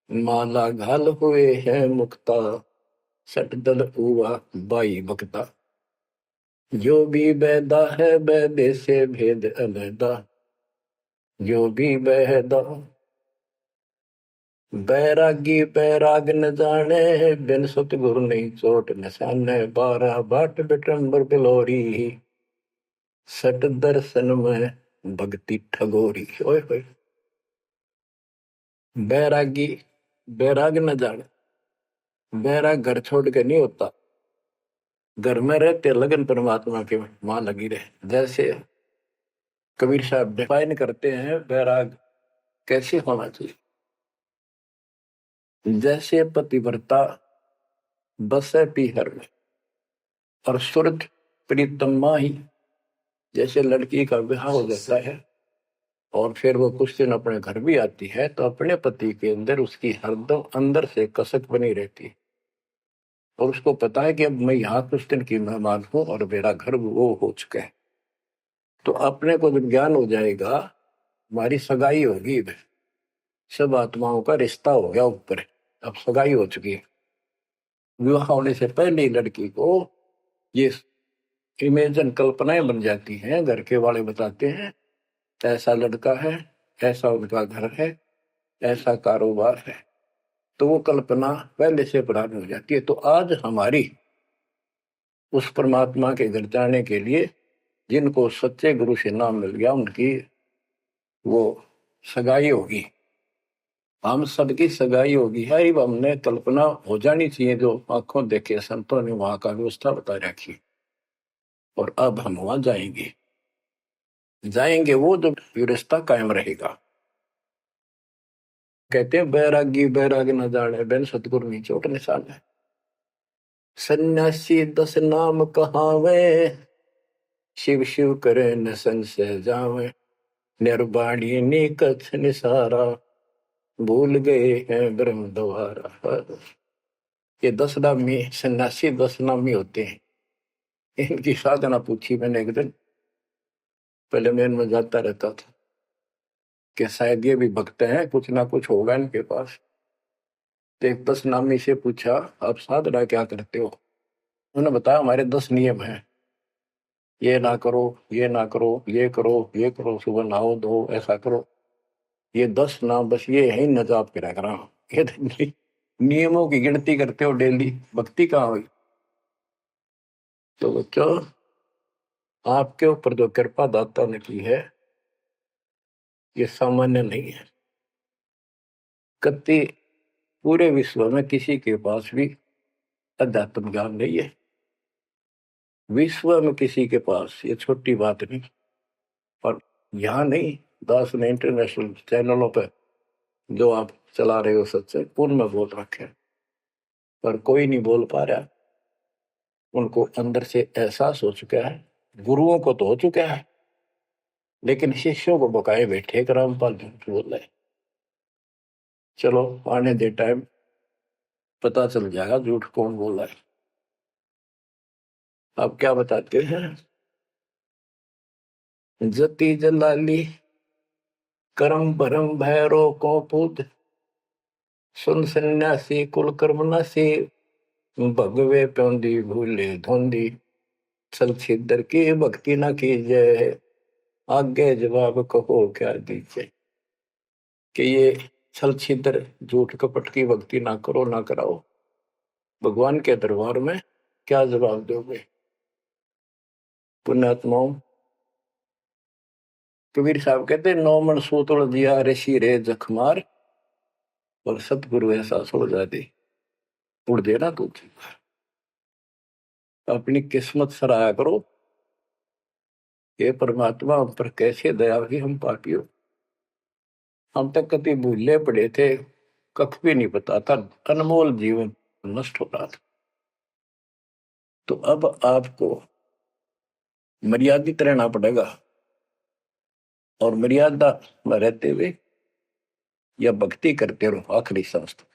माला घाल हुए हैं मुक्ता, सट दल हुआ बाई भक्ता। जो भी बैदा है बैदे से भेद अलैदा, जो भी बैदा। बैरागी बैराग न जाने, बिन सतगुरु नहीं चोट निशाने। 12 बाट बिटंबर बिलोरी, सट दर्शन में भक्ति ठगोरी। ओए होए, बैरागी बैराग न जाने, बैराग घर छोड़ के नहीं होता, घर में रहते लगन परमात्मा के वहां लगी रहे। जैसे कबीर साहब डिफाइन करते हैं बैराग कैसे होना चाहिए। जैसे पतिव्रता बसे पीहर में और सुरत प्रीतमा ही, जैसे लड़की का विवाह हो जाता है और फिर वो कुछ दिन अपने घर भी आती है, तो अपने पति के अंदर उसकी हरदम अंदर से कसक बनी रहती है, और उसको पता है कि अब मैं यहाँ कुछ दिन की मेहमान हूं और मेरा घर वो हो चुका है। तो अपने को जब ज्ञान हो जाएगा, हमारी सगाई होगी, सब आत्माओं का रिश्ता हो गया ऊपर, अब सगाई हो चुकी है। विवाह होने से पहले ही लड़की को ये इमेजन कल्पनाएं बन जाती हैं, घर के वाले बताते हैं ऐसा लड़का है, ऐसा उनका घर है, ऐसा कारोबार है, तो वो कल्पना पहले से पुरानी हो जाती है। तो आज हमारी उस परमात्मा के घर जाने के लिए जिनको सच्चे गुरु से नाम मिल गया, उनकी वो सगाई होगी, हम सबकी सगाई होगी है। हमने कल्पना हो जानी चाहिए, जो आंखों देखे संतों ने वहां का व्यवस्था बता रखी, और अब हम वहां जाएंगे वो जो रिश्ता कायम रहेगा। कहते हैं बैरागी बैराग न जाने, बिन सतगुरु नहीं चोट निशान है। सन्यासी 10 नाम कहावे, शिव शिव करे न संशय जावे। निर्वाणी नी कछ निसारा, भूल गए हैं ब्रह्म द्वारा। ये 10 नामी सन्यासी 10 नामी होते हैं। इनकी साधना पूछी मैंने एक दिन, पहले मैं इनमें जाता रहता था कि शायद ये भी भक्त हैं, कुछ ना कुछ होगा इनके पास। तो एक 10 नामी से पूछा, आप साधना क्या करते हो? उन्होंने बताया हमारे 10 नियम हैं, ये ना करो, ये ना करो, ये करो, ये करो, सुबह नहाओ धो, ऐसा करो। ये 10 नाम बस ये है न जाप करा करा। ये नियमों की गिनती करते हो डेली, भक्ति कहाँ हुई? तो बच्चों, आपके ऊपर जो कृपा दाता ने की है, ये सामान्य नहीं है। कति पूरे विश्व में किसी के पास भी अध्यात्म ज्ञान नहीं है, विश्व में किसी के पास, ये छोटी बात नहीं। और यहाँ नहीं, दास ने इंटरनेशनल चैनलों पर जो आप चला रहे हो सत्संग, उनमें बोल रखे, पर कोई नहीं बोल पा रहा। उनको अंदर से एहसास हो चुका है, गुरुओं को तो हो चुका है, लेकिन शिष्यों को बकाए बैठे रामपाल झूठ बोल रहे। चलो आने दे टाइम, पता चल जाएगा झूठ कौन बोला है। आप क्या बताते हैं? जति जलाली करम भरम भैरो को पूत, सुन सन्यासी कुल कर्म नासी, भगवे प्योंदी भूले धोंदी, छल छिद्र की भक्ति न कीजिए, आगे जवाब कहो क्या दीजिए। कि ये छल छिद्र झूठ कपट की भक्ति ना करो ना कराओ, भगवान के दरबार में क्या जवाब दोगे? पुण्यात्माओं, कबीर साहब कहते 9 मन सूतुल दिया ऋषि रे जखमार, और सतगुरु ऐसा सोचा दे उड़ देना तू। अपनी किस्मत सराहा करो, ये परमात्मा हम पर कैसे दया हुई, हम पापियों। हम तक कभी भूले पड़े थे, कख भी नहीं पता था, अनमोल जीवन नष्ट हो रहा था। तो अब आपको मर्यादित रहना पड़ेगा, और मर्यादा में रहते हुए या भक्ति करते रहो आखिरी सांस तक।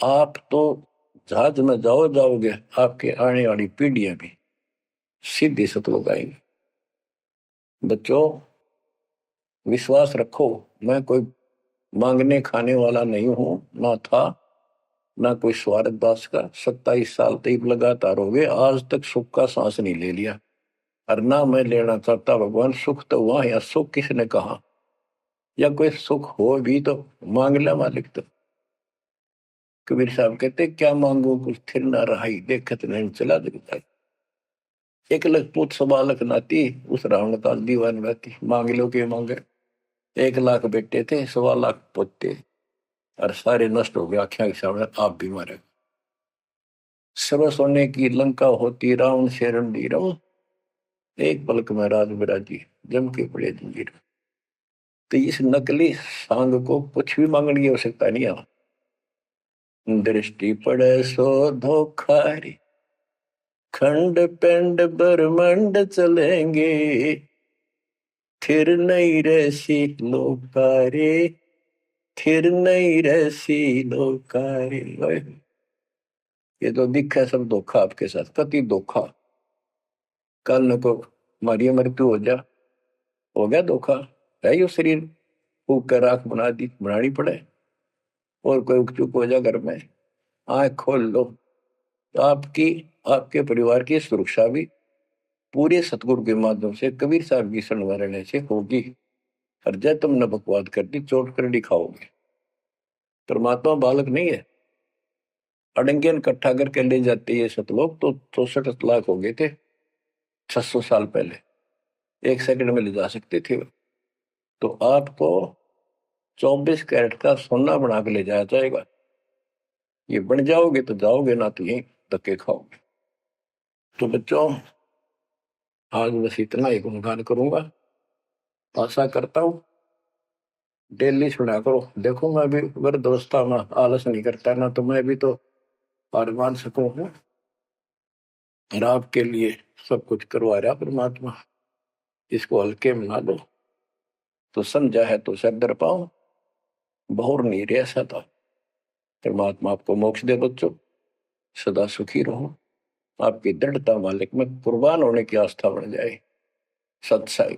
आप तो जहाज में जाओगे, आपके आने वाली पीढ़ियां भी सीधे सतलोक आएंगे। बच्चों, विश्वास रखो, मैं कोई मांगने खाने वाला नहीं हूं, ना था ना कोई स्वार्थ दास का। 27 साल तक लगातार हो गए, आज तक सुख का सांस नहीं ले लिया, और ना मैं लेना चाहता। भगवान सुख तो हुआ, या सुख किसने कहा? या कोई सुख हो भी तो मांग ले मालिक। तो कबीर साहब कहते क्या मांगो कुछ थिर ना रहाई, देखत नहीं चला दिखता। 1 लाख पूत 1.25 लाख नाती, उस रावण का दीवान रहती। मांग लो के मांगे, 1 लाख बेटे थे, 1.25 लाख पोते, और सारे नष्ट हो गए आख्या के सामने। आप भी मारे। सर्व सोने की लंका होती, रावण से रणधीर, एक पलक में राज बिराजी, जम के पड़े जंजीर। तो इस नकली सांग को कुछ भी मांगने की आवश्यकता नहीं है। दृष्टि पड़े सो धोखारी, खंड पिंड ब्रह्मंड चलेंगे, थिर नहीं रहसी लोकारे, थिर नहीं रहसी लोकारे। ये तो दिखा सब धोखा आपके साथ, कति धोखा। कल न को मारी मृत्यु हो गया धोखा, है यो शरीर फूक कर राख बना दी, बनानी पड़े। और कोई उकचुक हो जा घर में, आंख खोल लो, तो आपकी आपके परिवार की सुरक्षा भी पूरे सतगुरु के माध्यम से, कबीर साहब की शरण रहने से होगी। और जय तुमने बकवाद कर दी, चोट कर दिखाओगे। परमात्मा बालक नहीं है, अड़ंगेन इकट्ठा करके ले जाते ये सतलोक तो 64 लाख हो गए थे 600 साल पहले, 1 सेकंड में ले जा सकते थे। तो आपको 24 कैरेट का सोना बना के ले जाया जाएगा। ये बन जाओगे तो जाओगे, ना तो यही धक्के खाओगे। तो बच्चों, आज बस इतना ही गुणगान करूंगा। आशा करता हूं डेली सुना करो। देखो मैं भी वृद्धावस्था में आलस नहीं करता ना, तो मैं भी तो हार मान सकूं हूं, और आपके लिए सब कुछ करवा रहा परमात्मा। इसको हल्के में ना लो, तो समझा है तो सर दर पाओ, बहुर नहीं रह ऐसा था। परमात्मा आपको मोक्ष दे बच्चों, सदा सुखी रहो। आपकी दृढ़ता मालिक में कुर्बान होने की आस्था बढ़ जाए। सत्संग।